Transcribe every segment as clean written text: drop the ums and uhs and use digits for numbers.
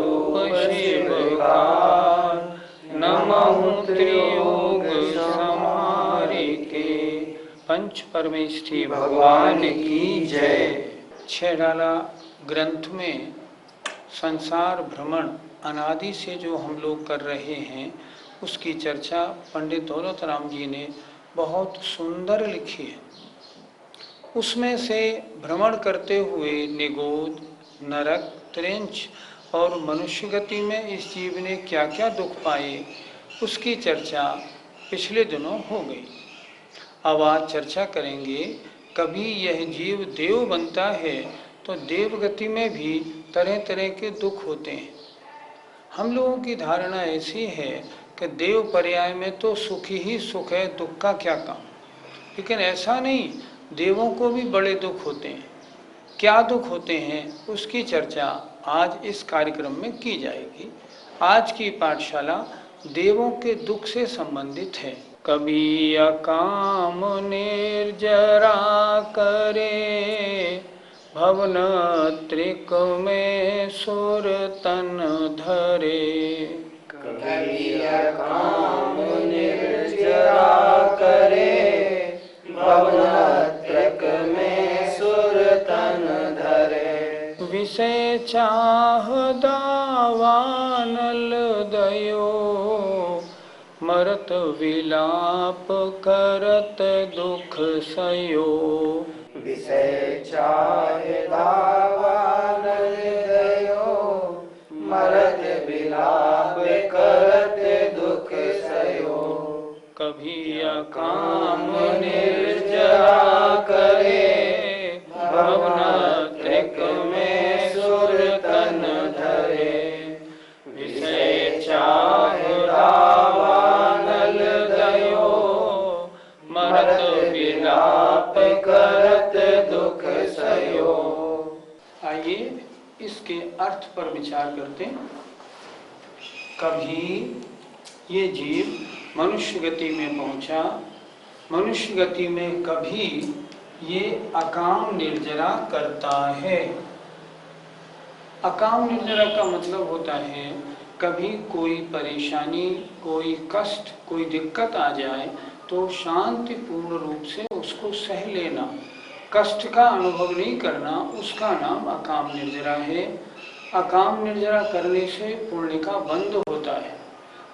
रूप शिव का, नमः त्रियोग समारिके। पंच परमेष्ठी भगवान की जय। छेडाला ग्रंथ में संसार भ्रमण अनादि से जो हम लोग कर रहे हैं उसकी चर्चा पंडित दौलत राम जी ने बहुत सुंदर लिखी है। उसमें से भ्रमण करते हुए निगोद, नरक, त्रेंच और मनुष्य गति में इस जीव ने क्या क्या दुख पाए उसकी चर्चा पिछले दिनों हो गई। अब आज चर्चा करेंगे, कभी यह जीव देव बनता है तो देव गति में भी तरह तरह के दुख होते हैं। हम लोगों की धारणा ऐसी है कि देव पर्याय में तो सुख ही सुख है, दुख का क्या काम। लेकिन ऐसा नहीं, देवों को भी बड़े दुख होते हैं। क्या दुख होते हैं उसकी चर्चा आज इस कार्यक्रम में की जाएगी। आज की पाठशाला देवों के दुख से संबंधित है। कभी अकाम निर्जरा करे, भवन त्रिक में सुर तन धरे। कभी अकाम निर्जरा करे, भवन त्रिक में सुर तन धरे। विषय चाह दावानल दयो, मरत विलाप करत दुख सयो। विषय चाहे दावानल दयो, मरत विलाप करत दुख सयो। कभी अकाम निर्जरा करे, भवन त्रिक में सुर तन धरे। विषय चाहे दावानल दयो, मरत विलाप करत दुख सयो। आइए इसके अर्थ पर विचार करते हैं। कभी ये जीव मनुष्य गति में पहुंचा, मनुष्य गति में कभी ये अकाम निर्जरा करता है। अकाम निर्जरा का मतलब होता है कभी कोई परेशानी, कोई कष्ट, कोई दिक्कत आ जाए तो शांतिपूर्ण रूप से उसको सह लेना, कष्ट का अनुभव नहीं करना, उसका नाम अकाम निर्जरा है। अकाम निर्जरा करने से पुण्य का बंध होता है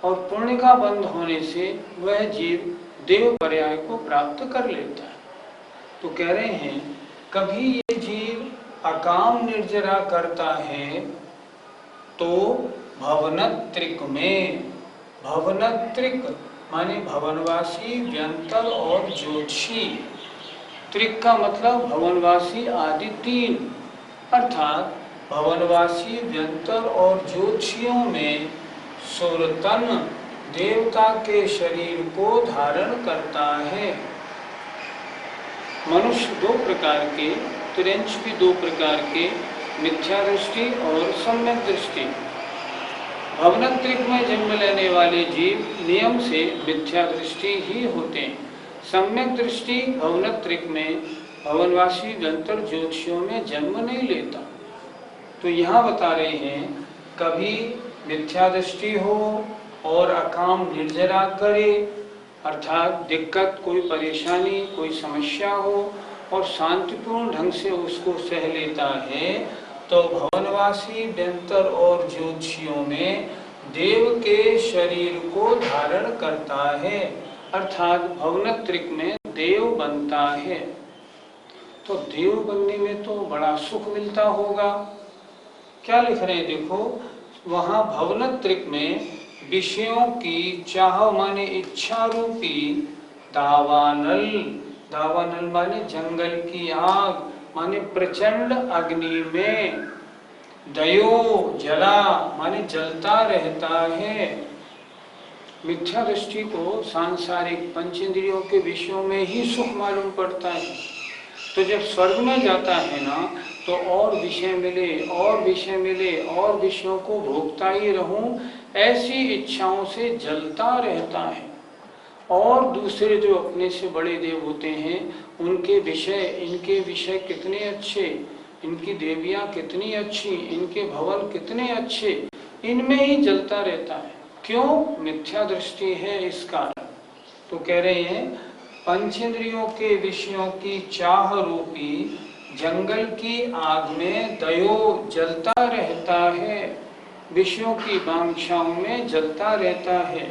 और पुण्य का बंध होने से वह जीव देव पर्याय को प्राप्त कर लेता है। तो कह रहे हैं कभी ये जीव अकाम निर्जरा करता है तो भवनत्रिक में, भवनत्रिक माने भवनवासी, व्यंतर और ज्योतिषी। त्रिक का मतलब भवनवासी आदि तीन, अर्थात भवनवासी, व्यंतर और ज्योतिषियों में सुरतन देवता के शरीर को धारण करता है। मनुष्य दो प्रकार के, त्रिंच भी दो प्रकार के, मिथ्या दृष्टि और सम्यक दृष्टि। भवनत्रिक में जन्म लेने वाले जीव नियम से मिथ्या दृष्टि ही होते हैं। सम्यक दृष्टि भवनत्रिक में भवनवासी, व्यंतर, ज्योतिषियों में जन्म नहीं लेता। तो यहाँ बता रहे हैं कभी मिथ्या दृष्टि हो और अकाम निर्जरा करे, अर्थात दिक्कत, कोई परेशानी, कोई समस्या हो और शांतिपूर्ण ढंग से उसको सह लेता है तो भवनवासी, व्यंतर और ज्योतिषियों में देव के शरीर को धारण करता है, अर्थात भवनत्रिक में देव बनता है। तो देव बनने में तो बड़ा सुख मिलता होगा। क्या लिख रहे हैं देखो, वहां भवनत्रिक में विषयों की चाह माने इच्छा रूपी दावानल, दावानल माने जंगल की आग, माने प्रचंड अग्नि में, दयो जला माने जलता रहता है। मिथ्या दृष्टि को सांसारिक पंचेंद्रियों के विषयों में ही सुख मालूम पड़ता है। तो जब स्वर्ग में जाता है ना तो और विषय मिले और विषय मिले और विषयों को भोगता ही रहूं, ऐसी इच्छाओं से जलता रहता है। और दूसरे जो अपने से बड़े देव होते हैं उनके विषय, इनके विषय कितने अच्छे, इनकी देवियां कितनी अच्छी, इनके भवन कितने अच्छे, इनमें ही जलता रहता है। क्यों? मिथ्या दृष्टि है इस कारण। तो कह रहे हैं पंचेंद्रियों के विषयों की चाह रूपी जंगल की आग में दयो जलता रहता है, विषयों की वांछाओं में जलता रहता है,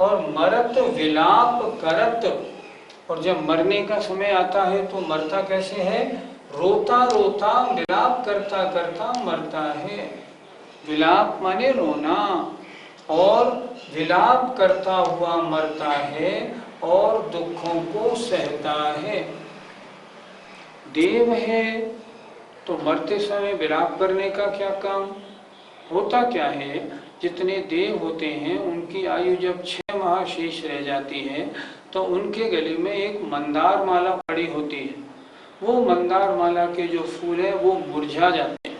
और मरत विलाप करत, और जब मरने का समय आता है तो मरता कैसे है? रोता रोता विलाप करता करता मरता है। विलाप माने रोना, और विलाप करता हुआ मरता है और दुखों को सहता है। देव है तो मरते समय विलाप करने का क्या काम? होता क्या है, जितने देव होते हैं उनकी आयु जब 6 माह शेष रह जाती है तो उनके गले में एक मंदार माला पड़ी होती है। वो मंदार माला के जो फूल हैं वो मुरझा जाते हैं।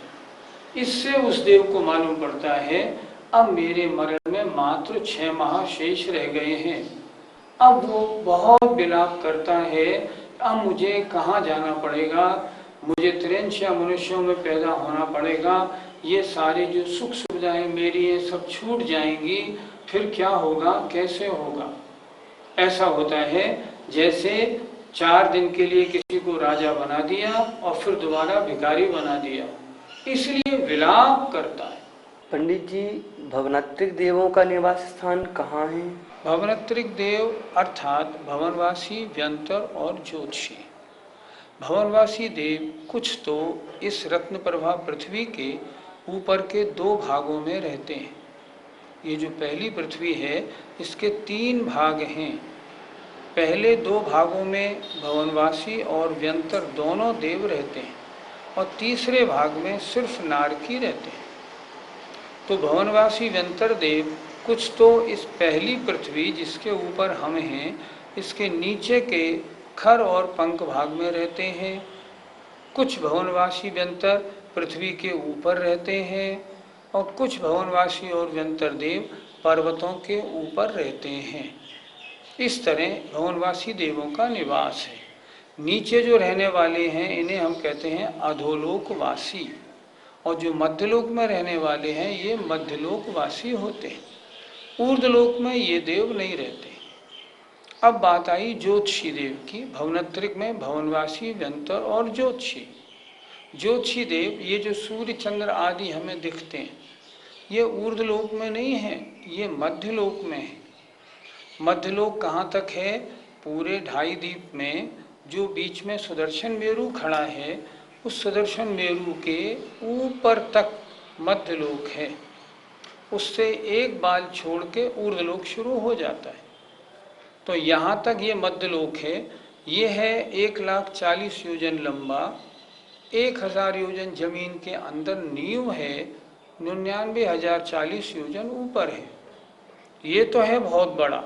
इससे उस देव को मालूम पड़ता है अब मेरे मरण में मात्र 6 माह शेष रह गए हैं। अब वो बहुत विलाप करता है, अब मुझे कहाँ जाना पड़ेगा, मुझे त्रिंश या मनुष्यों में पैदा होना पड़ेगा, ये सारी जो सुख सुविधाएं मेरी ये सब छूट जाएंगी, फिर क्या होगा, कैसे होगा। ऐसा होता है जैसे 4 दिन के लिए किसी को राजा बना दिया और फिर दोबारा भिखारी बना दिया, इसलिए विलाप करता है। पंडित जी, भवनात्रिक देवों का निवास स्थान कहाँ है? भवनात्रिक देव अर्थात भवनवासी, व्यंतर और ज्योतिषी। भवनवासी देव कुछ तो इस रत्न प्रभा पृथ्वी के ऊपर के 2 भागों में रहते हैं। ये जो पहली पृथ्वी है इसके 3 भाग हैं। पहले 2 भागों में भवनवासी और व्यंतर दोनों देव रहते हैं, और तीसरे भाग में सिर्फ नारकी रहते हैं। तो भवनवासी व्यंतर देव कुछ तो इस पहली पृथ्वी जिसके ऊपर हम हैं इसके नीचे के खर और पंख भाग में रहते हैं। कुछ भवनवासी व्यंतर पृथ्वी के ऊपर रहते हैं, और कुछ भवनवासी और व्यंतर देव पर्वतों के ऊपर रहते हैं। इस तरह भवनवासी देवों का निवास है। नीचे जो रहने वाले हैं इन्हें हम कहते हैं अधोलोकवासी, और जो मध्यलोक में रहने वाले हैं ये मध्यलोकवासी होते हैं। ऊर्ध्वलोक में ये देव नहीं रहते। अब बात आई ज्योतिषी देव की। भवनात्रिक में भवनवासी, व्यंतर और ज्योतिषी। ज्योतिषी देव ये जो सूर्य चंद्र आदि हमें दिखते हैं ये ऊर्ध्वलोक में नहीं है, ये मध्यलोक में है। मध्यलोक कहाँ तक है? पूरे 2.5 दीप में जो बीच में सुदर्शन मेरु खड़ा है उस सुदर्शन मेरु के ऊपर तक मध्यलोक है। उससे एक बाल छोड़ के ऊर्ध्वलोक शुरू हो जाता है। तो यहाँ तक ये मध्यलोक है। ये है 1,40,000 योजन लंबा, 1000 योजन जमीन के अंदर नींव है, 99,040 योजन ऊपर है। ये तो है बहुत बड़ा,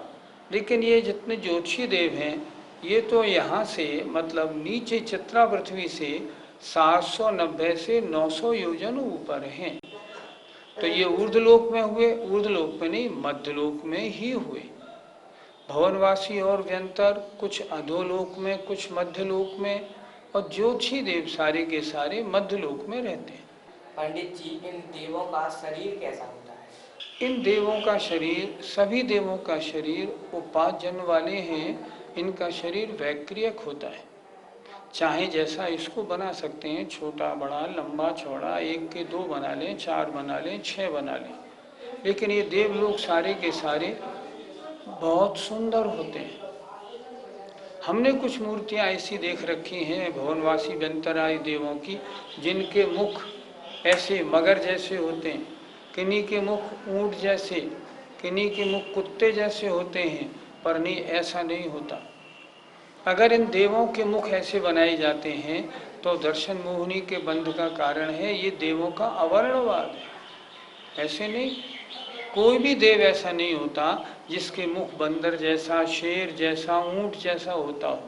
लेकिन ये जितने ज्योतिषी देव हैं ये तो यहाँ से मतलब नीचे चित्रा पृथ्वी से 790 से 900 योजन ऊपर हैं। तो ये ऊर्ध्वलोक में हुए, ऊर्ध्वलोक में नहीं मध्यलोक में ही हुए। भवनवासी और व्यंतर कुछ अधोलोक में, कुछ मध्यलोक में, और ज्योतिषी देव सारे के सारे मध्यलोक में रहते हैं। पंडित जी, इन देवों का शरीर कैसा होता है? इन देवों का शरीर, सभी देवों का शरीर उपात जन्म वाले हैं। इनका शरीर वैक्रियक होता है, चाहे जैसा इसको बना सकते हैं, छोटा बड़ा लंबा चौड़ा, 1 के 2 बना लें, 4 बना लें, 6 बना लें। लेकिन ये देव लोग सारे के सारे बहुत सुंदर होते हैं। हमने कुछ मूर्तियां ऐसी देख रखी हैं भवनवासी व्यंतराय देवों की, जिनके मुख ऐसे मगर जैसे होते हैं, किन्हीं के मुख ऊंट जैसे, किन्हीं के मुख कुत्ते जैसे होते हैं, पर नहीं, ऐसा नहीं होता। अगर इन देवों के मुख ऐसे बनाए जाते हैं तो दर्शन मोहिनी के बंध का कारण है। ये देवों का अवर्णवाद है। ऐसे नहीं, कोई भी देव ऐसा नहीं होता जिसके मुख बंदर जैसा, शेर जैसा, ऊंट जैसा होता हो।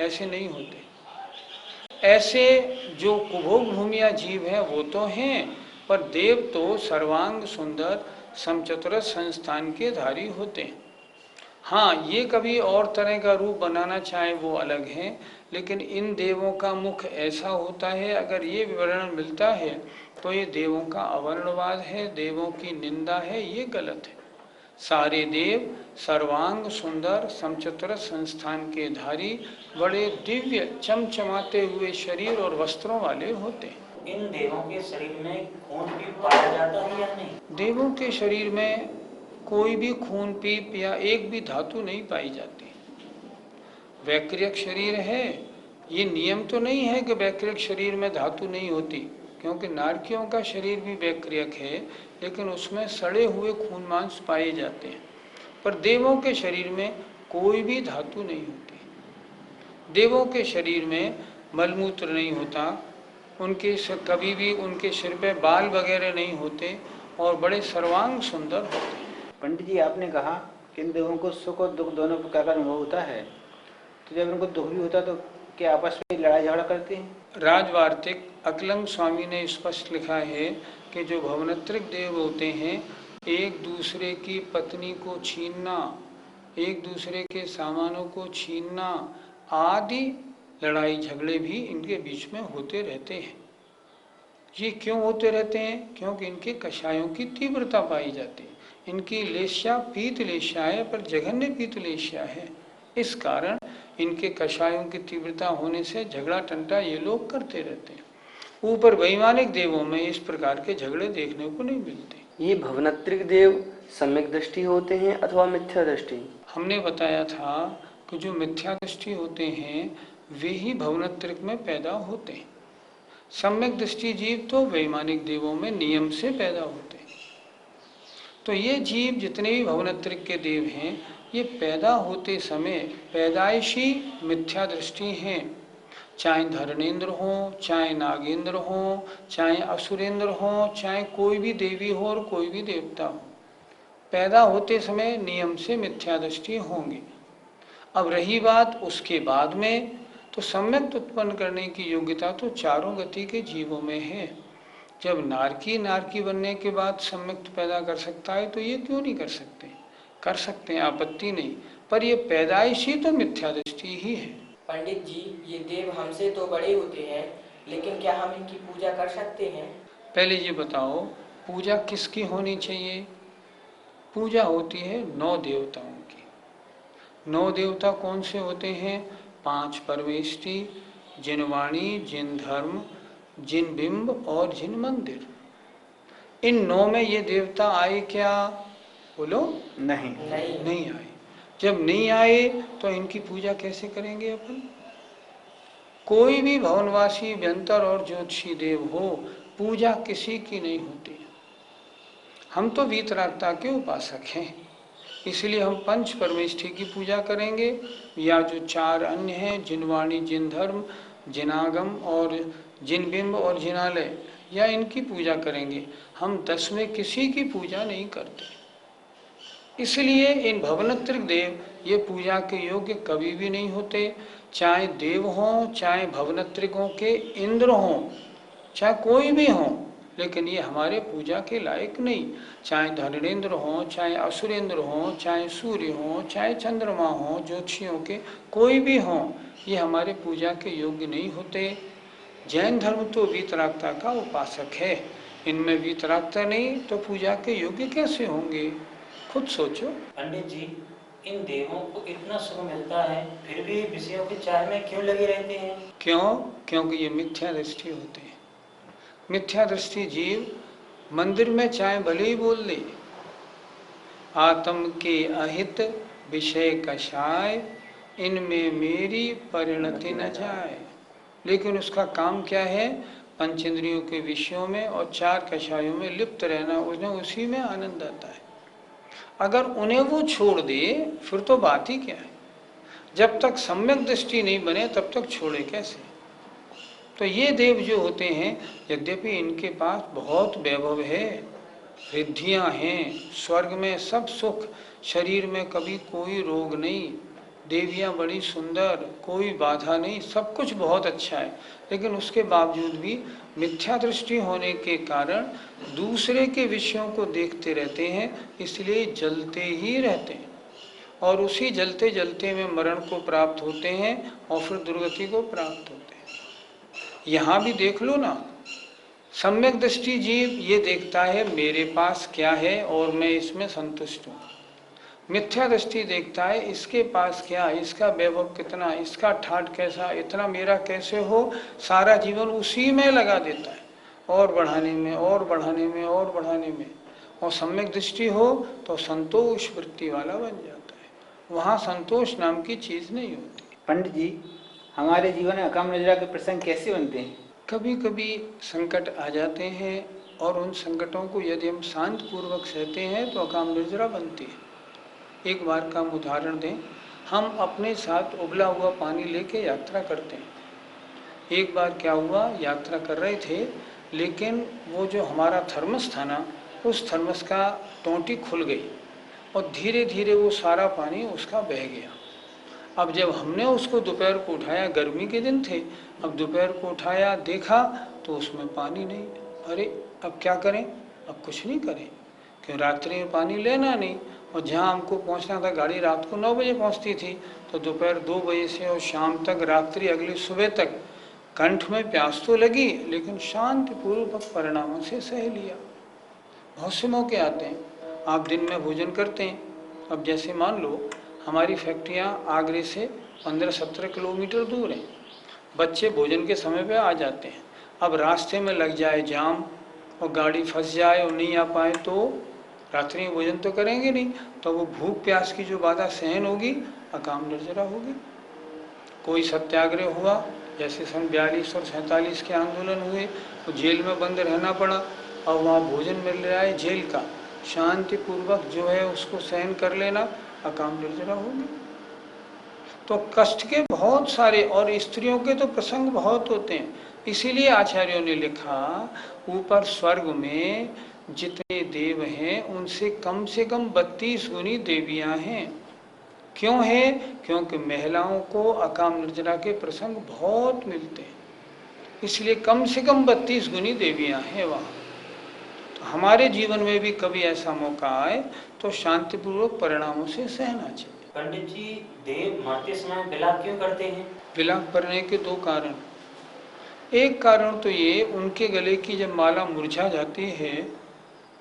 ऐसे नहीं होते। ऐसे जो कुभोग भूमिया जीव हैं वो तो हैं, पर देव तो सर्वांग सुंदर समचतुरस संस्थान के धारी होते हैं। हाँ, ये कभी और तरह का रूप बनाना चाहे वो अलग है, लेकिन इन देवों का मुख ऐसा होता है, अगर ये विवरण मिलता है तो ये देवों का अवर्णवाद है, देवों की निंदा है, ये गलत है। सारे देव सर्वांग सुंदर समचतुर संस्थान के धारी, बड़े दिव्य चमचमाते हुए शरीर और वस्त्रों वाले होते हैं। इन देवों के शरीर में खून भी पाया जाता है या नहीं? देवों के शरीर में कोई भी खून पीप या एक भी धातु नहीं पाई जाती। वैक्रियक शरीर है, ये नियम तो नहीं है कि वैक्रियक शरीर में धातु नहीं होती, क्योंकि नारकियों का शरीर भी वैक्रियक है, लेकिन उसमें सड़े हुए खून मांस पाए जाते हैं। पर देवों के शरीर में कोई भी धातु नहीं होती। देवों के शरीर में मलमूत्र नहीं होता, कभी भी उनके सिर पे बाल वगैरह नहीं होते और बड़े सर्वांग सुंदर होते हैं। पंडित जी, आपने कहा कि इन देवों को सुख और दुख दोनों प्रकार का अनुभव होता है, तो जब उनको दुख भी होता है तो क्या आपस में लड़ाई झगड़ा करते हैं? राजवार्तिक अकलंग स्वामी ने स्पष्ट लिखा है कि जो भवनत्रिक देव होते हैं, एक दूसरे की पत्नी को छीनना, एक दूसरे के सामानों को छीनना आदि लड़ाई झगड़े भी इनके बीच में होते रहते हैं। ये क्यों होते रहते हैं? क्योंकि इनके कषायों की तीव्रता पाई जाती है। इनकी लेश्या पीत लेश्या है, पर जघन्य पीत लेश्या है। इस कारण इनके कषायों की तीव्रता होने से झगड़ा टंटा ये लोग करते रहते हैं। ऊपर वैमानिक देवों में इस प्रकार के झगड़े देखने को नहीं मिलते। ये भवनत्रिक देव सम्यक दृष्टि होते हैं अथवा मिथ्या दृष्टि? हमने बताया था कि जो मिथ्या दृष्टि होते हैं वे ही भवनत्रिक में पैदा होते हैं। सम्यक दृष्टि जीव तो वैमानिक देवों में नियम से पैदा होते हैं। तो ये जीव जितने भी भवनत्रिक के देव हैं, ये पैदा होते समय पैदाइशी मिथ्या दृष्टि हैं। चाहे धरणेन्द्र हो, चाहे नागेंद्र हो, चाहे असुरेंद्र हो, चाहे कोई भी देवी हो और कोई भी देवता हो, पैदा होते समय नियम से मिथ्या दृष्टि होंगे। अब रही बात उसके बाद में, तो सम्यक उत्पन्न करने की योग्यता तो चारों गति के जीवों में है। जब नारकी बनने के बाद सम्यक पैदा कर सकता है, तो ये क्यों नहीं कर सकते? कर सकते हैं, आपत्ति नहीं, पर ये पैदाइशी तो मिथ्या दृष्टि ही है। पंडित जी, ये देव हमसे तो बड़े होते हैं, लेकिन क्या हम इनकी पूजा कर सकते हैं? पहले ये बताओ, पूजा किसकी होनी चाहिए? पूजा होती है 9 देवताओं की। 9 देवता कौन से होते हैं? 5 परमेष्टि, जिन वाणी, जिन धर्म, जिन बिंब और जिन मंदिर। इन 9 में ये देवता आए क्या? बोलो। नहीं आए। जब नहीं आए तो इनकी पूजा कैसे करेंगे अपन? कोई भी भवनवासी व्यंतर और ज्योतिषी देव हो, पूजा किसी की नहीं होती। हम तो वीतरागता के उपासक हैं, इसलिए हम 5 परमेष्ठि की पूजा करेंगे, या जो 4 अन्य हैं, जिनवाणी, जिन धर्म, जिनागम और जिन बिंब और जिनालय, या इनकी पूजा करेंगे। हम 10 में किसी की पूजा नहीं करते। इसलिए इन भवनत्रिक देव ये पूजा के योग्य कभी भी नहीं होते। चाहे देव हों, चाहे भवनत्रिकों के इंद्र हों, चाहे कोई भी हों, लेकिन ये हमारे पूजा के लायक नहीं। चाहे धरणेन्द्र हों, चाहे असुरेंद्र हों, चाहे सूर्य हों, चाहे चंद्रमा हों, ज्योतिषियों के कोई भी हों, ये हमारे पूजा के योग्य नहीं होते। जैन धर्म तो वीतरागता का उपासक है, इनमें वीतरागता नहीं तो पूजा के योग्य कैसे होंगे? खुद सोचो। पंडित जी, इन देवों को इतना सुख मिलता है, फिर भी विषयों के चाह में क्यों लगे रहते हैं? क्यों? क्योंकि ये मिथ्या दृष्टि होते हैं। मिथ्या दृष्टि जीव मंदिर में चाहे भले ही बोल दे, आत्म के अहित विषय कषाय, इनमें मेरी परिणति न जाए, लेकिन उसका काम क्या है? पंचेंद्रियों के विषयों में और 4 कषायों में लिप्त रहना, उन्हें उसी में आनंद आता है। अगर उन्हें वो छोड़ दे फिर तो बात ही क्या है? जब तक सम्यक दृष्टि नहीं बने तब तक छोड़े कैसे? तो ये देव जो होते हैं, यद्यपि इनके पास बहुत वैभव है, रिद्धियां हैं, स्वर्ग में सब सुख, शरीर में कभी कोई रोग नहीं, देवियां बड़ी सुंदर, कोई बाधा नहीं, सब कुछ बहुत अच्छा है, लेकिन उसके बावजूद भी मिथ्या दृष्टि होने के कारण दूसरे के विषयों को देखते रहते हैं, इसलिए जलते ही रहते हैं। और उसी जलते जलते में मरण को प्राप्त होते हैं और फिर दुर्गति को प्राप्त होते हैं। यहाँ भी देख लो ना, सम्यक दृष्टि जीव ये देखता है मेरे पास क्या है और मैं इसमें संतुष्ट हूँ। मिथ्या दृष्टि देखता है इसके पास क्या, इसका वैभव कितना, इसका ठाट कैसा, इतना मेरा कैसे हो, सारा जीवन उसी में लगा देता है और बढ़ाने में और बढ़ाने में और बढ़ाने में। और सम्यक दृष्टि हो तो संतोष वृत्ति वाला बन जाता है, वहाँ संतोष नाम की चीज़ नहीं होती। पंडित जी, हमारे जीवन में अकाम निद्रा के प्रसंग कैसे बनते हैं? कभी कभी संकट आ जाते हैं और उन संकटों को यदि हम शांत पूर्वक सहते हैं तो अकाम निद्रा बनती है। एक बार का हम उदाहरण दें, हम अपने साथ उबला हुआ पानी लेके यात्रा करते हैं। एक बार क्या हुआ, यात्रा कर रहे थे लेकिन वो जो हमारा थर्मस था ना, उस थर्मस का टोंटी खुल गई और धीरे धीरे वो सारा पानी उसका बह गया। अब जब हमने उसको दोपहर को उठाया, गर्मी के दिन थे, अब दोपहर को उठाया देखा तो उसमें पानी नहीं। अरे अब क्या करें? अब कुछ नहीं करें, क्यों रात्रि में पानी लेना नहीं। और जहाँ हमको पहुँचना था, गाड़ी रात को 9 बजे पहुँचती थी, तो दोपहर 2 बजे से और शाम तक, रात्रि अगली सुबह तक कंठ में प्यास तो लगी लेकिन शांतिपूर्वक परिणामों से सह लिया। बहुत से मौके आते हैं, आप दिन में भोजन करते हैं। अब जैसे मान लो हमारी फैक्ट्रियाँ आगरे से 15-17 किलोमीटर दूर हैं, बच्चे भोजन के समय पे आ जाते हैं। अब रास्ते में लग जाए जाम और गाड़ी फंस जाए और नहीं आ पाए तो रात्रि में भोजन तो करेंगे नहीं, तो वो भूख प्यास की जो बाधा सहन होगी, अकाम निर्जरा होगी। कोई सत्याग्रह हुआ, जैसे सन 42 और 47 के आंदोलन हुए, तो जेल में बंद रहना पड़ा और वहाँ भोजन मिल रहा है जेल का, शांतिपूर्वक जो है उसको सहन कर लेना, अकाम निर्जरा होगी। तो कष्ट के बहुत सारे, और स्त्रियों के तो प्रसंग बहुत होते हैं। इसीलिए आचार्यों ने लिखा, ऊपर स्वर्ग में जितने देव हैं उनसे कम 32 गुनी देवियां हैं। क्यों है? क्योंकि महिलाओं को अकाम निर्जरा के प्रसंग बहुत मिलते हैं, इसलिए कम 32 गुनी देवियां हैं वहाँ। तो हमारे जीवन में भी कभी ऐसा मौका आए तो शांतिपूर्वक परिणामों से सहना चाहिए। पंडित जी, देव मरते समय विलाप क्यों करते हैं? विलाप करने के 2 कारण। एक कारण तो ये, उनके गले की जब माला मुरझा जाती है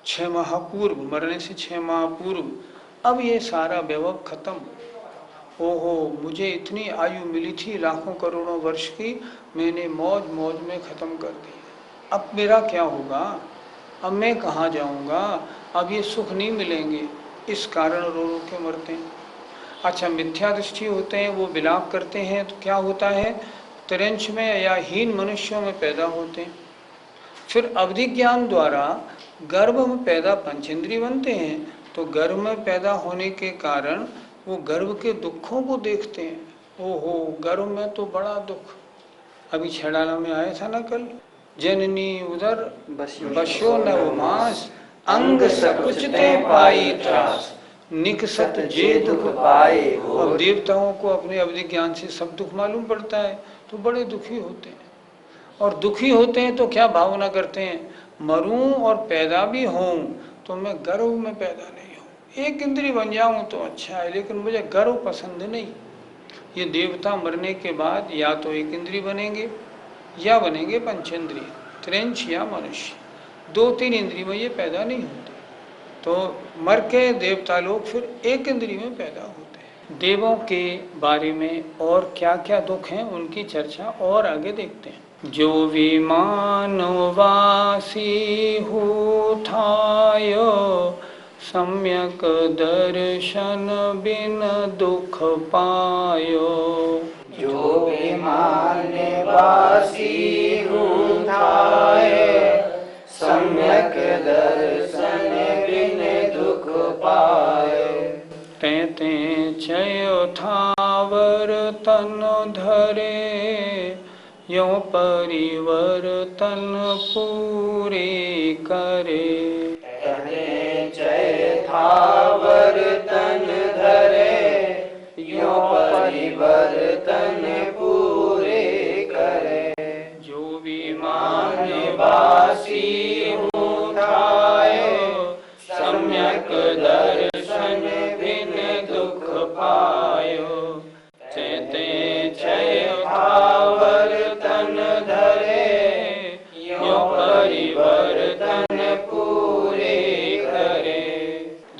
6 माह पूर्व, मरने से 6 माह पूर्व, अब ये सारा वैभव खत्म। ओहो, मुझे इतनी आयु मिली थी लाखों करोड़ों वर्ष की, मैंने मौज मौज में ख़त्म कर दी, अब मेरा क्या होगा, अब मैं कहाँ जाऊँगा, अब ये सुख नहीं मिलेंगे, इस कारण रो रो के मरते हैं। अच्छा, मिथ्या दृष्टि होते हैं, वो विलाप करते हैं तो क्या होता है, तिरंच में या हीन मनुष्यों में पैदा होते हैं। फिर अवधि ज्ञान द्वारा गर्भ में पैदा पंचेंद्रिय बनते हैं, तो गर्भ में पैदा होने के कारण वो गर्भ के दुखों को देखते हैं। ओहो, गर्भ में तो बड़ा दुख। अभी छेड़ाला में आया था ना कल, जननी उदर बस्यो नवमास, अंग सकुचते पाई त्रास, निकसत जे दुख पाए। अब देवताओं को अपने अवधि ज्ञान से सब दुख मालूम पड़ता है, तो बड़े दुखी होते हैं। और दुखी होते हैं तो क्या भावना करते हैं, मरूं और पैदा भी होऊं तो मैं गर्व में पैदा नहीं हूँ, एक इंद्रिय बन जाऊं तो अच्छा है, लेकिन मुझे गर्व पसंद नहीं। ये देवता मरने के बाद या तो एक इंद्रिय बनेंगे या बनेंगे पंचेंद्रिय, त्रिंच या मनुष्य, 2-3 इंद्रिय में ये पैदा नहीं होते। तो मर के देवता लोग फिर एक इंद्रिय में पैदा होते हैं। देवों के बारे में और क्या क्या दुख हैं उनकी चर्चा और आगे देखते हैं। जो विमान वासी होठायो, सम्यक दर्शन बिन दुख पायो। जो विमान वासी होठायो, सम्यक दर्शन बिन दुख पायो। तैते चयो ठावर तन धरे, यो परिवर्तन पूरे करे। तने जय थावर तन धरे, यो परिवर्तन पूरे करे। जो विमान वासी उठायो, सम्यक दर्शन बिन दुख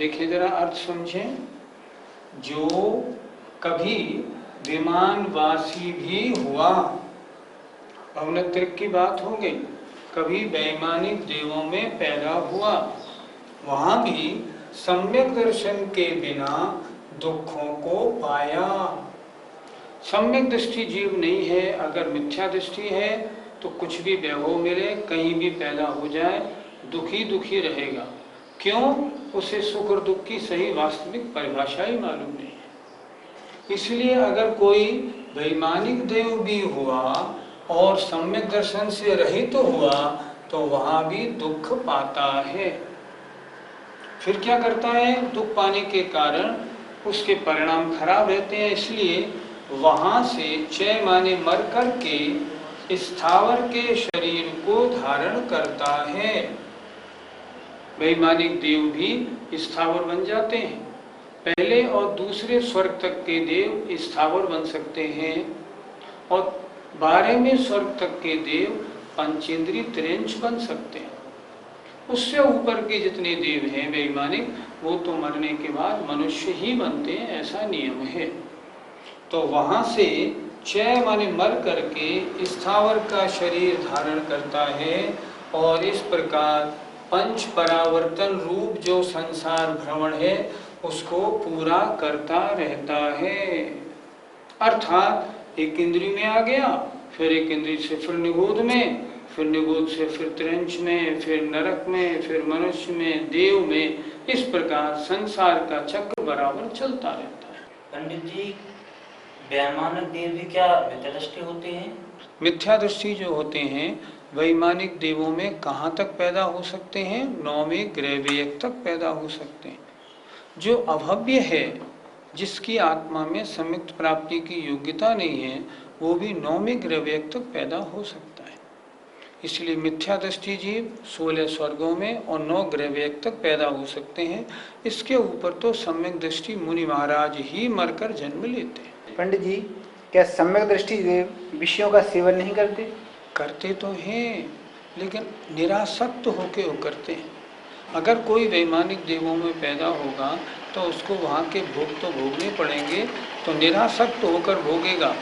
देखिए जरा अर्थ समझें। जो कभी विमानवासी भी हुआ, भवनत्रिक की बात हो गई, कभी वैमानिक देवों में पैदा हुआ, वहां भी सम्यक दर्शन के बिना दुखों को पाया। सम्यक दृष्टि जीव नहीं है, अगर मिथ्या दृष्टि है तो कुछ भी वैभव मिले, कहीं भी पैदा हो जाए, दुखी दुखी रहेगा। क्यों? उसे सुख और दुख की सही वास्तविक परिभाषा ही मालूम नहीं है। इसलिए अगर कोई वैमानिक देव भी हुआ और सम्यक दर्शन से रहित तो हुआ तो वहां भी दुख पाता है। फिर क्या करता है? दुख पाने के कारण उसके परिणाम खराब रहते हैं, इसलिए वहां से 6 माने मर करके स्थावर के शरीर को धारण करता है। वैमानिक देव भी स्थावर बन जाते हैं। पहले और दूसरे स्वर्ग तक के देव स्थावर बन सकते हैं और 12वें स्वर्ग तक के देव पंचेंद्रीय त्रिंच बन सकते हैं। उससे ऊपर के जितने देव हैं वैमानिक, वो तो मरने के बाद मनुष्य ही बनते हैं, ऐसा नियम है। तो वहां से 6 माने मर करके स्थावर का शरीर धारण करता है और इस प्रकार पंच परावर्तन रूप जो संसार भ्रमण है उसको पूरा करता रहता है। अर्थात एक इंद्रिय में आ गया, फिर एक इंद्रिय से फिर निगोद में, फिर निगोद से फिर त्रिंच में, फिर नरक में, फिर मनुष्य में, देव में, इस प्रकार संसार का चक्र बराबर चलता रहता है। पंडित जी, वैमानिक देव भी क्या मिथ्या दृष्टि होते हैं? मिथ्या दृष्टि जो होते हैं वैमानिक देवों में कहाँ तक पैदा हो सकते हैं? 9वें ग्रहवेयक तक पैदा हो सकते हैं। जो अभव्य है, जिसकी आत्मा में सम्यक प्राप्ति की योग्यता नहीं है, वो भी 9वें ग्रहवेयक तक पैदा हो सकता है। इसलिए मिथ्या दृष्टि जीव 16 स्वर्गों में और 9 ग्रहवेयक तक पैदा हो सकते हैं। इसके ऊपर तो सम्यक दृष्टि मुनि महाराज ही मरकर जन्म लेते हैं। पंडित जी, क्या सम्यक दृष्टि देव विषयों का सेवन नहीं करते? करते तो हैं, लेकिन निरासक्त होके वो करते हैं। अगर कोई वैमानिक देवों में पैदा होगा तो उसको वहाँ के भोग तो भोगने पड़ेंगे, तो निरासक्त होकर भोगेगा।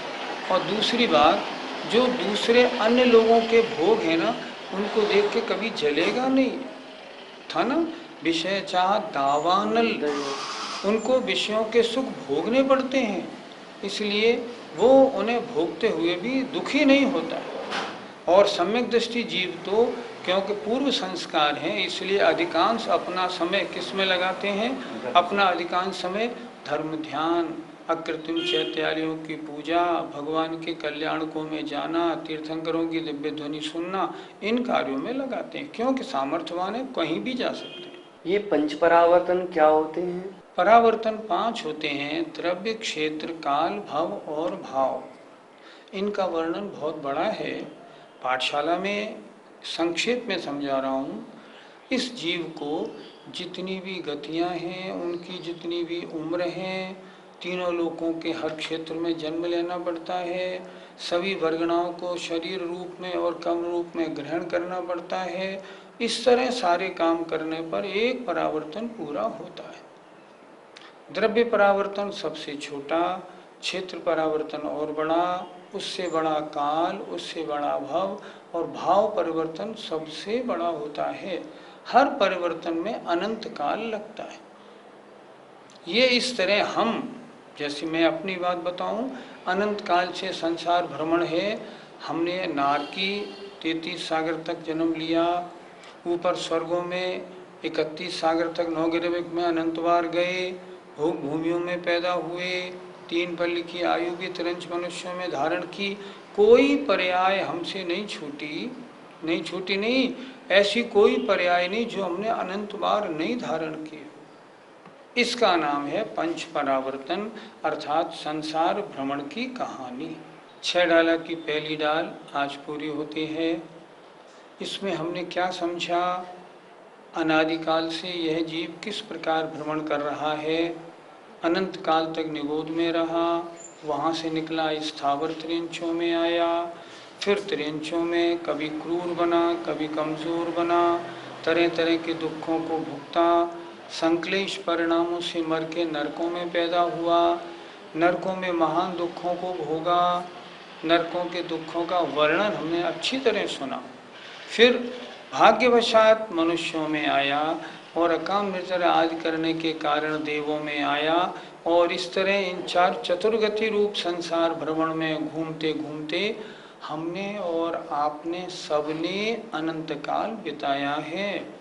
और दूसरी बात, जो दूसरे अन्य लोगों के भोग हैं ना, उनको देख के कभी जलेगा नहीं। था ना, विषय चाह दावानल, उनको विषयों के सुख भोगने पड़ते हैं, इसलिए वो उन्हें भोगते हुए भी दुखी नहीं होता। और सम्यक दृष्टि जीव तो क्योंकि पूर्व संस्कार हैं, इसलिए अधिकांश अपना समय किस में लगाते हैं? अपना अधिकांश समय धर्म ध्यान, अकृत्रिम चैत्यालयों की पूजा, भगवान के कल्याणकों में जाना, तीर्थंकरों की दिव्य ध्वनि सुनना, इन कार्यों में लगाते हैं, क्योंकि सामर्थ्यवान है, कहीं भी जा सकते हैं। ये पंच परावर्तन क्या होते हैं? परावर्तन 5 होते हैं: द्रव्य, क्षेत्र, काल, भव और भाव। इनका वर्णन बहुत बड़ा है, पाठशाला में संक्षेप में समझा रहा हूँ। इस जीव को जितनी भी गतियाँ हैं, उनकी जितनी भी उम्र हैं, तीनों लोकों के हर क्षेत्र में जन्म लेना पड़ता है, सभी वर्गणाओं को शरीर रूप में और कम रूप में ग्रहण करना पड़ता है। इस तरह सारे काम करने पर एक परावर्तन पूरा होता है। द्रव्य परावर्तन सबसे छोटा, क्षेत्र परावर्तन और बड़ा, उससे बड़ा काल, उससे बड़ा भव, और भाव परिवर्तन सबसे बड़ा होता है। हर परिवर्तन में अनंत काल लगता है। ये इस तरह हम, जैसे मैं अपनी बात बताऊं, अनंत काल से संसार भ्रमण है। हमने नारकी 33 सागर तक जन्म लिया, ऊपर स्वर्गों में 31 सागर तक 9 ग्रहवेयक में अनंत बार गए, भोग भूमियों में पैदा हुए, 3 पल की आयु भी त्रिंच मनुष्यों में धारण की। कोई पर्याय हमसे नहीं छूटी, ऐसी कोई पर्याय नहीं जो हमने अनंत बार नहीं धारण की। इसका नाम है पंच परावर्तन, अर्थात संसार भ्रमण की कहानी। 6 डाला की पहली डाल आज पूरी होती है। इसमें हमने क्या समझा? अनादिकाल से यह जीव किस प्रकार भ्रमण कर रहा है। अनंत काल तक निगोद में रहा, वहाँ से निकला स्थावर त्रिंचों में आया, फिर त्रिंचों में कभी क्रूर बना, कभी कमज़ोर बना, तरह तरह के दुखों को भुगता, संक्लेश परिणामों से मर के नरकों में पैदा हुआ, नरकों में महान दुखों को भोगा, नरकों के दुखों का वर्णन हमने अच्छी तरह सुना। फिर भाग्यवशात मनुष्यों में आया और अकाम निर्जर आदि करने के कारण देवों में आया, और इस तरह इन चार चतुर्गति रूप संसार भ्रमण में घूमते घूमते हमने और आपने सबने अनंत काल बिताया है।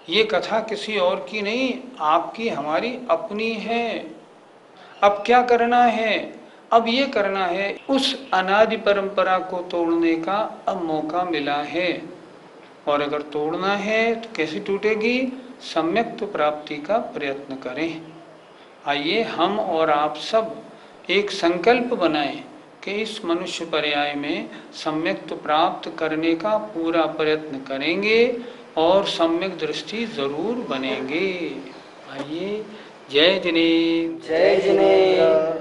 ये कथा किसी और की नहीं, आपकी हमारी अपनी है। अब क्या करना है? अब ये करना है, उस अनादि परंपरा को तोड़ने का अब मौका मिला है। और अगर तोड़ना है तो कैसे टूटेगी? सम्यक प्राप्ति का प्रयत्न करें। आइए हम और आप सब एक संकल्प बनाएं कि इस मनुष्य पर्याय में सम्यक प्राप्त करने का पूरा प्रयत्न करेंगे और सम्यक दृष्टि जरूर बनेंगे। आइए, जय जिनेन्द्र। जय जिनेन्द्र।